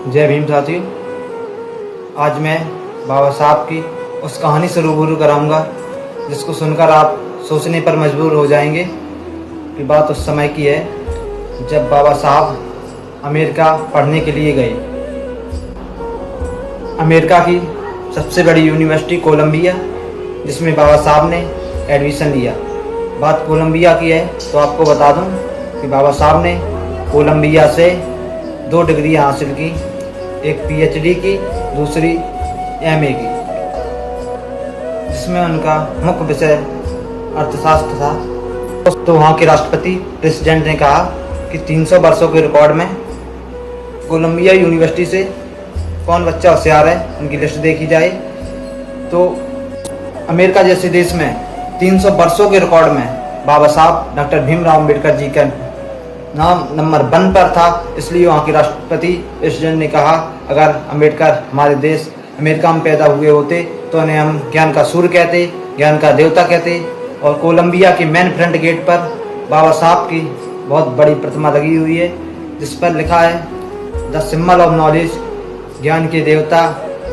जय भीम साथियों। आज मैं बाबा साहब की उस कहानी से रूबरू कराऊंगा जिसको सुनकर आप सोचने पर मजबूर हो जाएंगे कि बात उस समय की है जब बाबा साहब अमेरिका पढ़ने के लिए गए। अमेरिका की सबसे बड़ी यूनिवर्सिटी कोलंबिया, जिसमें बाबा साहब ने एडमिशन लिया। बात कोलंबिया की है तो आपको बता दूं कि बाबा साहब ने कोलंबिया से 2 डिग्री हासिल की, एक पीएचडी की, दूसरी एमए की, जिसमें उनका मुख्य विषय अर्थशास्त्र था। तो वहाँ के राष्ट्रपति प्रेसिडेंट ने कहा कि 300 वर्षों के रिकॉर्ड में कोलंबिया यूनिवर्सिटी से कौन बच्चा होशियार है, उनकी लिस्ट देखी जाए। तो अमेरिका जैसे देश में 300 वर्षों के रिकॉर्ड में बाबा साहब डॉक्टर भीमराव अम्बेडकर जी का नाम नंबर 1 पर था। इसलिए वहाँ के राष्ट्रपति प्रेसिडेंट ने कहा, अगर अम्बेडकर हमारे देश अमेरिका में पैदा हुए होते तो उन्हें हम ज्ञान का सूर्य कहते, ज्ञान का देवता कहते। और कोलंबिया के मेन फ्रंट गेट पर बाबा साहब की बहुत बड़ी प्रतिमा लगी हुई है, जिस पर लिखा है द सिंबल ऑफ नॉलेज, ज्ञान के देवता,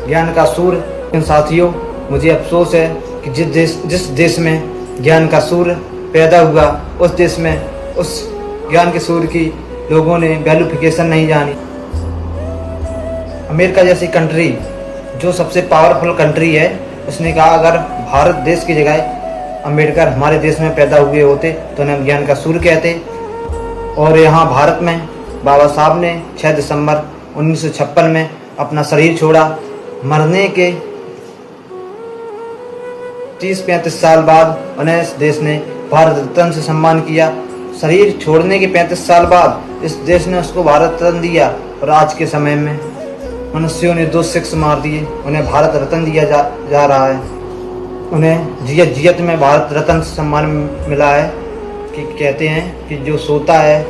ज्ञान का सूर्य। साथियों, मुझे अफसोस है कि जिस देश में ज्ञान का सूर्य पैदा हुआ, उस देश में उस ज्ञान के सूर्य की लोगों ने वैल्यूफिकेशन नहीं जानी। अमेरिका जैसी कंट्री जो सबसे पावरफुल कंट्री है, उसने कहा अगर भारत देश की जगह अम्बेडकर हमारे देश में पैदा हुए होते तो उन्हें ज्ञान का सूर्य कहते। और यहाँ भारत में बाबा साहब ने 6 दिसंबर 1956 में अपना शरीर छोड़ा। मरने के 30-35 साल बाद उन्हें इस देश ने भारत रत्न से सम्मान किया। शरीर छोड़ने के 35 साल बाद इस देश ने उसको भारत रत्न दिया। और आज के समय में मनुष्यों ने 2 सिक्स मार दिए, उन्हें भारत रत्न दिया जा रहा है। उन्हें जियत में भारत रत्न से सम्मान मिला है कि कहते हैं कि जो सोता है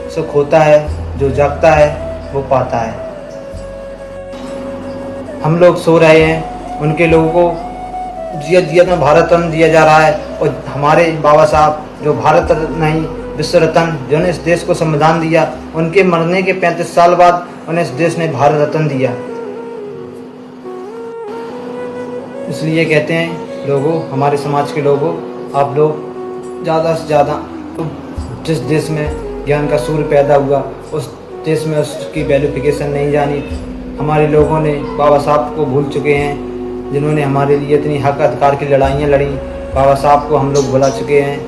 सो खोता है, जो जागता है वो पाता है। हम लोग सो रहे हैं, उनके लोगों को जियत में भारत रत्न दिया जा रहा है। और हमारे बाबा साहब जो भारत रत्न नहीं विश्व रत्न, जिन्होंने इस देश को संविधान दिया, उनके मरने के 35 साल बाद उन्हें इस देश ने भारत रत्न दिया। इसलिए कहते हैं लोगों, हमारे समाज के लोगों, आप लोग ज़्यादा से ज़्यादा जिस देश में ज्ञान का सूर्य पैदा हुआ उस देश में उसकी वैल्यूफिकेशन नहीं जानी। हमारे लोगों ने बाबा साहब को भूल चुके हैं, जिन्होंने हमारे लिए इतनी हक अधिकार की लड़ाइयाँ लड़ी। बाबा साहब को हम लोग भुला चुके हैं।